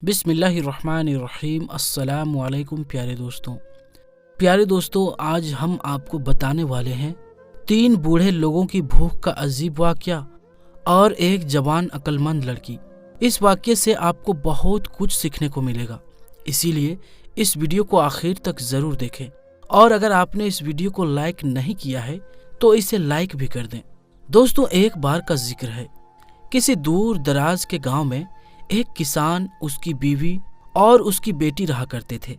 बिस्मिल्लाहिर्रहमानिर्रहीम। अस्सलामु अलैकुम प्यारे दोस्तों, आज हम आपको बताने वाले हैं 3 बूढ़े लोगों की भूख का अजीब वाक़या और एक जवान अक्लमंद लड़की। इस वाक़ये से आपको बहुत कुछ सीखने को मिलेगा, इसीलिए इस वीडियो को आखिर तक ज़रूर देखें। और अगर आपने इस वीडियो को लाइक नहीं किया है तो इसे लाइक भी कर दें। दोस्तों, एक बार का जिक्र है, किसी दूर दराज के गांव में एक किसान, उसकी बीवी और उसकी बेटी रहा करते थे।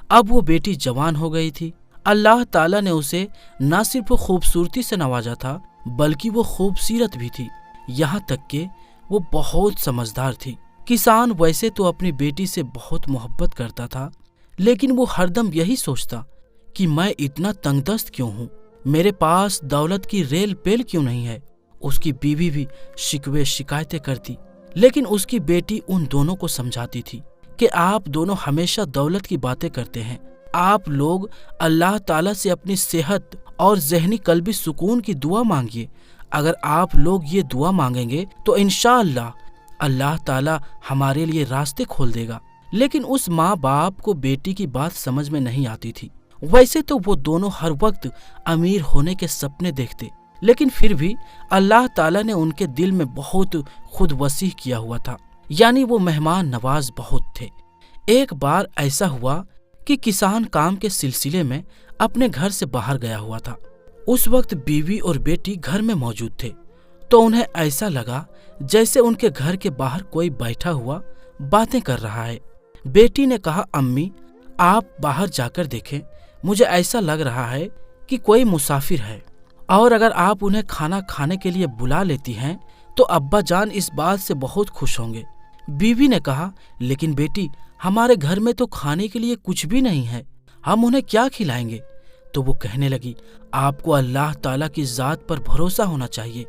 अब वो बेटी जवान हो गई थी। अल्लाह ताला ने उसे न सिर्फ खूबसूरती से नवाजा था, बल्कि वो खूबसूरत भी थी, यहाँ तक कि वो बहुत समझदार थी। किसान वैसे तो अपनी बेटी से बहुत मोहब्बत करता था, लेकिन वो हरदम यही सोचता कि मैं इतना तंगदस्त क्यों हूँ, मेरे पास दौलत की रेल पेल क्यों नहीं है। उसकी बीवी भी शिकवे शिकायतें करती, लेकिन उसकी बेटी उन दोनों को समझाती थी कि आप दोनों हमेशा दौलत की बातें करते हैं, आप लोग अल्लाह ताला से अपनी सेहत और ज़हनी कल्बी सुकून की दुआ मांगिए। अगर आप लोग ये दुआ मांगेंगे तो इंशाअल्लाह अल्लाह ताला हमारे लिए रास्ते खोल देगा। लेकिन उस माँ बाप को बेटी की बात समझ में नहीं आती थी। वैसे तो वो दोनों हर वक्त अमीर होने के सपने देखते, लेकिन फिर भी अल्लाह ताला ने उनके दिल में बहुत खुद वसीह किया हुआ था, यानी वो मेहमान नवाज बहुत थे। एक बार ऐसा हुआ कि किसान काम के सिलसिले में अपने घर से बाहर गया हुआ था। उस वक्त बीवी और बेटी घर में मौजूद थे, तो उन्हें ऐसा लगा जैसे उनके घर के बाहर कोई बैठा हुआ बातें कर रहा है। बेटी ने कहा, अम्मी आप बाहर जाकर देखें, मुझे ऐसा लग रहा है कि कोई मुसाफिर है, और अगर आप उन्हें खाना खाने के लिए बुला लेती हैं तो अब्बा जान इस बात से बहुत खुश होंगे। बीवी ने कहा, लेकिन बेटी हमारे घर में तो खाने के लिए कुछ भी नहीं है, हम उन्हें क्या खिलाएंगे। तो वो कहने लगी, आपको अल्लाह ताला की ज़ात पर भरोसा होना चाहिए।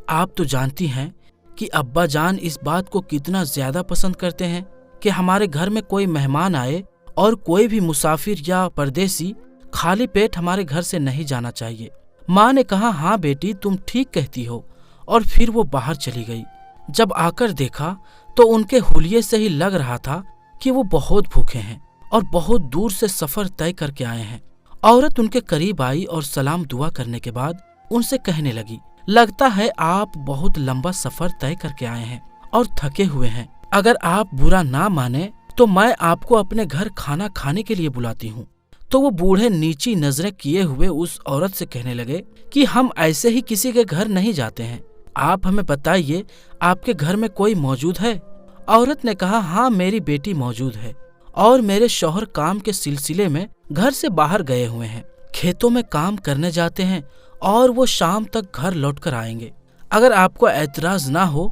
आप तो जानती हैं कि अब्बा जान इस बात को कितना ज़्यादा पसंद करते हैं कि हमारे घर में कोई मेहमान आए और कोई भी मुसाफिर या परदेसी खाली पेट हमारे घर से नहीं जाना चाहिए। माँ ने कहा, हाँ बेटी तुम ठीक कहती हो, और फिर वो बाहर चली गई। जब आकर देखा तो उनके हुलिये से ही लग रहा था कि वो बहुत भूखे हैं और बहुत दूर से सफर तय करके आए हैं। औरत उनके करीब आई और सलाम दुआ करने के बाद उनसे कहने लगी, लगता है आप बहुत लंबा सफर तय करके आए हैं और थके हुए हैं। अगर आप बुरा ना माने तो मैं आपको अपने घर खाना खाने के लिए बुलाती हूँ। तो वो बूढ़े नीची नजरें किए हुए उस औरत से कहने लगे कि हम ऐसे ही किसी के घर नहीं जाते हैं, आप हमें बताइए आपके घर में कोई मौजूद है। औरत ने कहा, हाँ मेरी बेटी मौजूद है और मेरे शौहर काम के सिलसिले में घर से बाहर गए हुए हैं, खेतों में काम करने जाते हैं और वो शाम तक घर लौट कर आएंगे। अगर आपको एतराज ना हो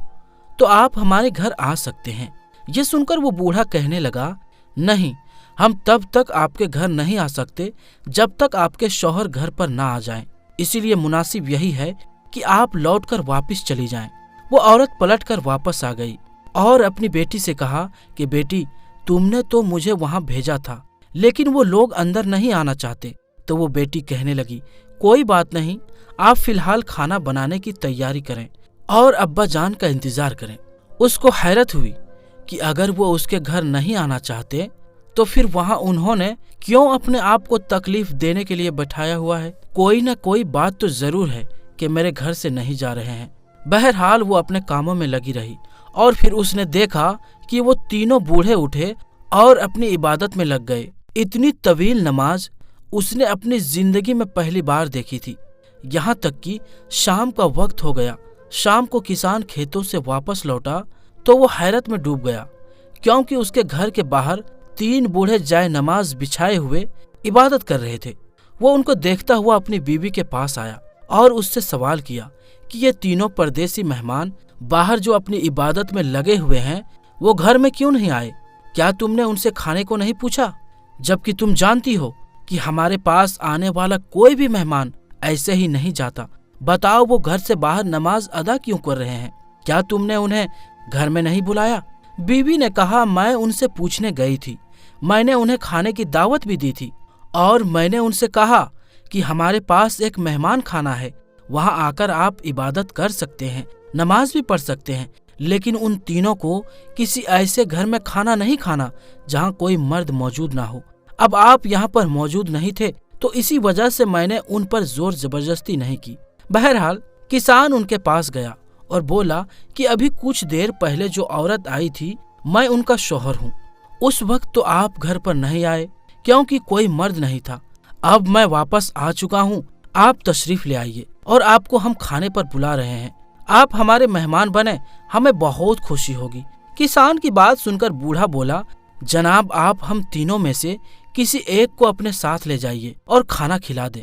तो आप हमारे घर आ सकते हैं। ये सुनकर वो बूढ़ा कहने लगा, नहीं, हम तब तक आपके घर नहीं आ सकते जब तक आपके शौहर घर पर ना आ जाएं। इसीलिए मुनासिब यही है कि आप लौटकर वापस चली जाएं। वो औरत पलटकर वापस आ गई और अपनी बेटी से कहा कि बेटी तुमने तो मुझे वहां भेजा था, लेकिन वो लोग अंदर नहीं आना चाहते। तो वो बेटी कहने लगी, कोई बात नहीं, आप फिलहाल खाना बनाने की तैयारी करें और अब्बा जान का इंतजार करें। उसको हैरत हुई कि अगर वो उसके घर नहीं आना चाहते तो फिर वहां उन्होंने क्यों अपने आप को तकलीफ देने के लिए बैठाया हुआ है। कोई न कोई बात तो जरूर है कि मेरे घर से नहीं जा रहे हैं। बहरहाल वो अपने कामों में लगी रही और फिर उसने देखा कि वो तीनों बूढ़े उठे और अपनी इबादत में लग गए। इतनी तवील नमाज उसने अपनी जिंदगी में पहली बार देखी थी। यहाँ तक कि शाम का वक्त हो गया। शाम को किसान खेतों से वापस लौटा तो वो हैरत में डूब गया, क्योंकि उसके घर के बाहर 3 बूढ़े जाए नमाज बिछाए हुए इबादत कर रहे थे। वो उनको देखता हुआ अपनी बीवी के पास आया और उससे सवाल किया कि ये तीनों परदेसी मेहमान बाहर जो अपनी इबादत में लगे हुए हैं, वो घर में क्यों नहीं आए? क्या तुमने उनसे खाने को नहीं पूछा, जबकि तुम जानती हो कि हमारे पास आने वाला कोई भी मेहमान ऐसे ही नहीं जाता। बताओ वो घर से बाहर नमाज अदा क्यों कर रहे हैं? क्या तुमने उन्हें घर में नहीं बुलाया? बीवी ने कहा, मैं उनसे पूछने गई थी, मैंने उन्हें खाने की दावत भी दी थी और मैंने उनसे कहा कि हमारे पास एक मेहमान खाना है, वहां आकर आप इबादत कर सकते हैं, नमाज भी पढ़ सकते हैं, लेकिन उन तीनों को किसी ऐसे घर में खाना नहीं खाना जहाँ कोई मर्द मौजूद ना हो। अब आप यहाँ पर मौजूद नहीं थे तो इसी वजह से मैंने उन पर जोर जबरदस्ती नहीं की। बहरहाल किसान उनके पास गया और बोला कि अभी कुछ देर पहले जो औरत आई थी मैं उनका शौहर हूँ। उस वक्त तो आप घर पर नहीं आए क्योंकि कोई मर्द नहीं था। अब मैं वापस आ चुका हूँ, आप तशरीफ ले आइए और आपको हम खाने पर बुला रहे हैं। आप हमारे मेहमान बने, हमें बहुत खुशी होगी। किसान की बात सुनकर बूढ़ा बोला, जनाब आप हम तीनों में से किसी एक को अपने साथ ले जाइए और खाना खिला दें।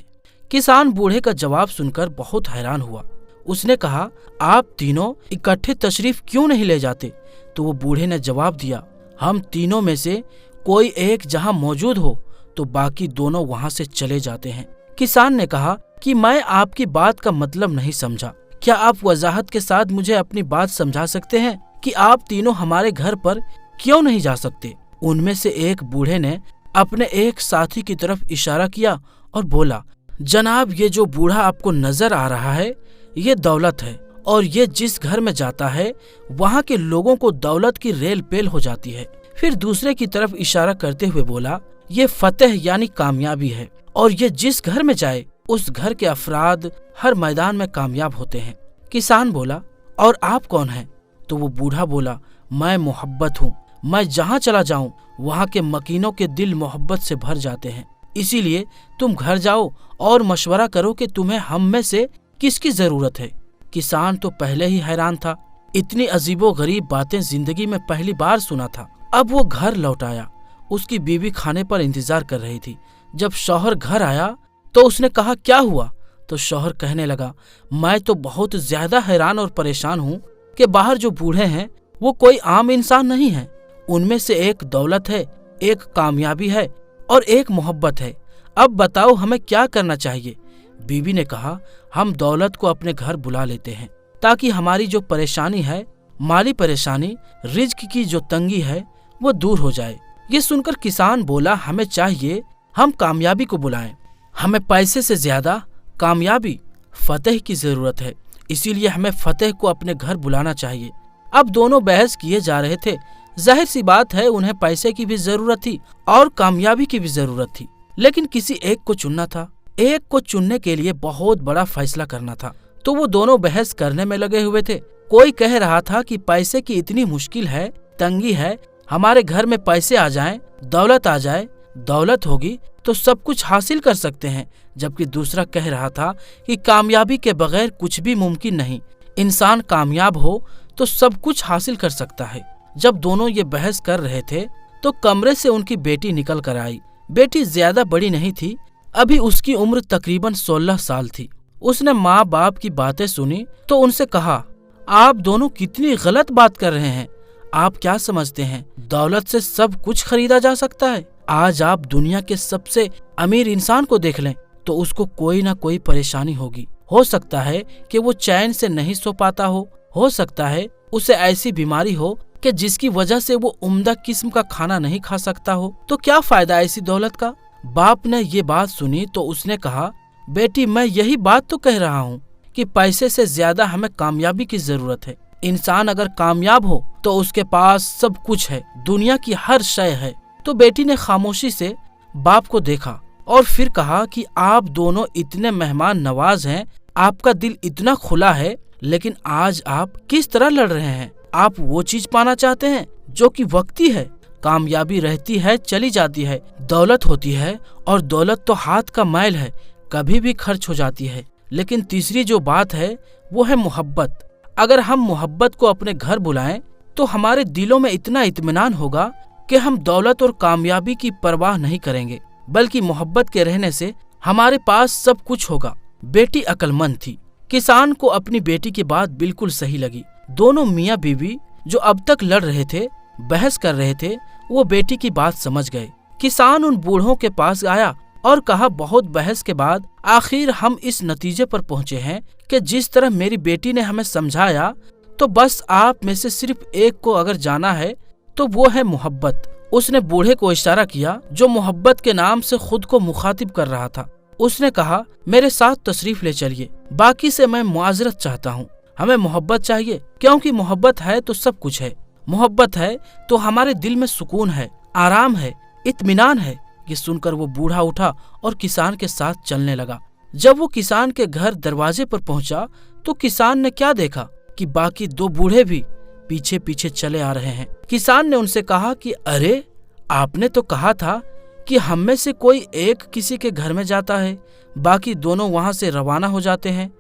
किसान बूढ़े का जवाब सुनकर बहुत हैरान हुआ। उसने कहा, आप तीनों इकट्ठे तशरीफ क्यों नहीं ले जाते? तो वो बूढ़े ने जवाब दिया, हम तीनों में से कोई एक जहाँ मौजूद हो तो बाकी दोनों वहाँ से चले जाते हैं। किसान ने कहा कि मैं आपकी बात का मतलब नहीं समझा, क्या आप वजाहत के साथ मुझे अपनी बात समझा सकते हैं कि आप तीनों हमारे घर पर क्यों नहीं जा सकते? उनमें से एक बूढ़े ने अपने एक साथी की तरफ इशारा किया और बोला, जनाब ये जो बूढ़ा आपको नजर आ रहा है ये दौलत है और ये जिस घर में जाता है वहाँ के लोगों को दौलत की रेल पेल हो जाती है। फिर दूसरे की तरफ इशारा करते हुए बोला, ये फतेह यानी कामयाबी है और ये जिस घर में जाए उस घर के अफराद हर मैदान में कामयाब होते हैं। किसान बोला, और आप कौन हैं? तो वो बूढ़ा बोला, मैं मोहब्बत हूँ। मैं जहाँ चला जाऊँ वहाँ के मकीनों के दिल मोहब्बत से भर जाते हैं। इसीलिए तुम घर जाओ और मशवरा करो कि तुम्हें हम में से किसकी जरूरत है। किसान तो पहले ही हैरान था, इतनी अजीबो गरीब बातें जिंदगी में पहली बार सुना था। अब वो घर लौट आया। उसकी बीवी खाने पर इंतजार कर रही थी। जब शौहर घर आया तो उसने कहा, क्या हुआ? तो शौहर कहने लगा, मैं तो बहुत ज्यादा हैरान और परेशान हूँ कि बाहर जो बूढ़े हैं वो कोई आम इंसान नहीं है। उनमें से एक दौलत है, एक कामयाबी है और एक मोहब्बत है। अब बताओ हमें क्या करना चाहिए? बीवी ने कहा, हम दौलत को अपने घर बुला लेते हैं ताकि हमारी जो परेशानी है, माली परेशानी, रिज्क की जो तंगी है वो दूर हो जाए। ये सुनकर किसान बोला, हमें चाहिए हम कामयाबी को बुलाएं। हमें पैसे से ज्यादा कामयाबी, फतेह की जरूरत है, इसीलिए हमें फतेह को अपने घर बुलाना चाहिए। अब दोनों बहस किए जा रहे थे। जाहिर सी बात है उन्हें पैसे की भी जरूरत थी और कामयाबी की भी जरूरत थी, लेकिन किसी एक को चुनना था। एक को चुनने के लिए बहुत बड़ा फैसला करना था। तो वो दोनों बहस करने में लगे हुए थे। कोई कह रहा था कि पैसे की इतनी मुश्किल है, तंगी है, हमारे घर में पैसे आ जाएं, दौलत आ जाए, दौलत होगी तो सब कुछ हासिल कर सकते हैं। जबकि दूसरा कह रहा था कि कामयाबी के बगैर कुछ भी मुमकिन नहीं, इंसान कामयाब हो तो सब कुछ हासिल कर सकता है। जब दोनों ये बहस कर रहे थे तो कमरे से उनकी बेटी निकल कर आई। बेटी ज्यादा बड़ी नहीं थी, अभी उसकी उम्र तकरीबन 16 साल थी। उसने माँ बाप की बातें सुनी तो उनसे कहा, आप दोनों कितनी गलत बात कर रहे हैं। आप क्या समझते हैं दौलत से सब कुछ खरीदा जा सकता है? आज आप दुनिया के सबसे अमीर इंसान को देख लें तो उसको कोई ना कोई परेशानी होगी। हो सकता है कि वो चैन से नहीं सो पाता हो सकता है उसे ऐसी बीमारी हो कि जिसकी वजह से वो उम्दा किस्म का खाना नहीं खा सकता हो। तो क्या फायदा ऐसी दौलत का? बाप ने ये बात सुनी तो उसने कहा, बेटी मैं यही बात तो कह रहा हूँ कि पैसे से ज्यादा हमें कामयाबी की जरूरत है। इंसान अगर कामयाब हो तो उसके पास सब कुछ है, दुनिया की हर शय है। तो बेटी ने खामोशी से बाप को देखा और फिर कहा कि आप दोनों इतने मेहमान नवाज हैं, आपका दिल इतना खुला है, लेकिन आज आप किस तरह लड़ रहे हैं? आप वो चीज पाना चाहते हैं जो कि वक्ती है। कामयाबी रहती है, चली जाती है, दौलत होती है और दौलत तो हाथ का मैल है, कभी भी खर्च हो जाती है। लेकिन तीसरी जो बात है वो है मोहब्बत। अगर हम मोहब्बत को अपने घर बुलाएं तो हमारे दिलों में इतना इत्मीनान होगा कि हम दौलत और कामयाबी की परवाह नहीं करेंगे, बल्कि मोहब्बत के रहने से हमारे पास सब कुछ होगा। बेटी अक्लमंद थी। किसान को अपनी बेटी की बात बिल्कुल सही लगी। दोनों मियाँ बीवी जो अब तक लड़ रहे थे, बहस कर रहे थे, वो बेटी की बात समझ गए। किसान उन बूढ़ों के पास आया और कहा, बहुत बहस के बाद आखिर हम इस नतीजे पर पहुंचे हैं कि जिस तरह मेरी बेटी ने हमें समझाया, तो बस आप में से सिर्फ एक को अगर जाना है तो वो है मोहब्बत। उसने बूढ़े को इशारा किया जो मोहब्बत के नाम से खुद को मुखातिब कर रहा था। उसने कहा, मेरे साथ तशरीफ ले चलिए, बाकी से मैं मुआजरत चाहता हूँ। हमें मोहब्बत चाहिए, क्योंकि मोहब्बत है तो सब कुछ है। मोहब्बत है तो हमारे दिल में सुकून है, आराम है, इत्मीनान है। ये सुनकर वो बूढ़ा उठा और किसान के साथ चलने लगा। जब वो किसान के घर दरवाजे पर पहुंचा तो किसान ने क्या देखा कि बाकी दो बूढ़े भी पीछे पीछे चले आ रहे हैं। किसान ने उनसे कहा कि अरे, आपने तो कहा था कि हम में से कोई एक किसी के घर में जाता है, बाकी दोनों वहां से रवाना हो जाते हैं,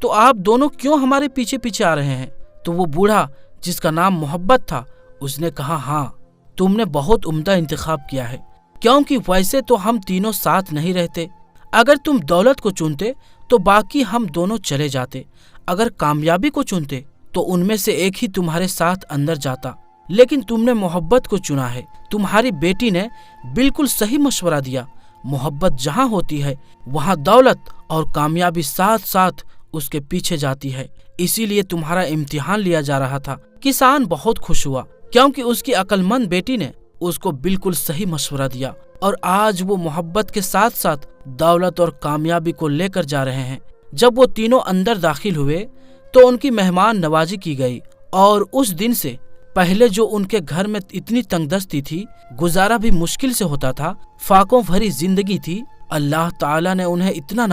तो आप दोनों क्यों हमारे पीछे पीछे आ रहे हैं? तो वो बूढ़ा, जिसका नाम मोहब्बत था, उसने कहा, हाँ, तुमने बहुत उम्दा इंतखाब किया है, क्योंकि वैसे तो हम तीनों साथ नहीं रहते। अगर तुम दौलत को चुनते तो बाकी हम दोनों चले जाते, अगर कामयाबी को चुनते तो उनमें से एक ही तुम्हारे साथ अंदर जाता, लेकिन तुमने मोहब्बत को चुना है। तुम्हारी बेटी ने बिल्कुल सही मशवरा दिया। मोहब्बत जहाँ होती है वहाँ दौलत और कामयाबी साथ साथ उसके पीछे जाती है, इसीलिए तुम्हारा इम्तिहान लिया जा रहा था। किसान बहुत खुश हुआ, क्योंकि उसकी अक्लमंद बेटी ने उसको बिल्कुल सही मशवरा दिया और आज वो मोहब्बत के साथ साथ दौलत और कामयाबी को लेकर जा रहे हैं। जब वो तीनों अंदर दाखिल हुए तो उनकी मेहमान नवाजी की गई और उस दिन से पहले जो उनके घर में इतनी तंगदस्ती थी, गुजारा भी मुश्किल से होता था, फाकों भरी जिंदगी थी, अल्लाह ताला ने उन्हें इतना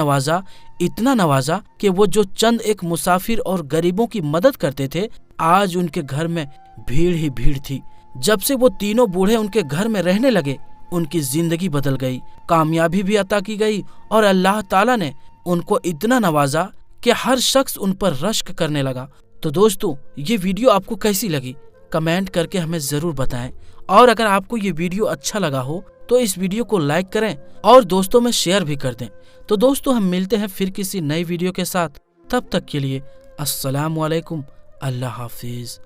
नवाजा कि वो जो चंद एक मुसाफिर और गरीबों की मदद करते थे, आज उनके घर में भीड़ ही भीड़ थी। जब से वो तीनों बूढ़े उनके घर में रहने लगे, उनकी जिंदगी बदल गई, कामयाबी भी अता की गई और अल्लाह ताला ने उनको इतना नवाजा कि हर शख्स उन पर रश्क करने लगा। तो दोस्तों, ये वीडियो आपको कैसी लगी कमेंट करके हमें जरूर बताएं, और अगर आपको ये वीडियो अच्छा लगा हो तो इस वीडियो को लाइक करें और दोस्तों में शेयर भी कर दें। तो दोस्तों, हम मिलते हैं फिर किसी नई वीडियो के साथ। तब तक के लिए अस्सलाम वालेकुम, अल्लाह हाफिज।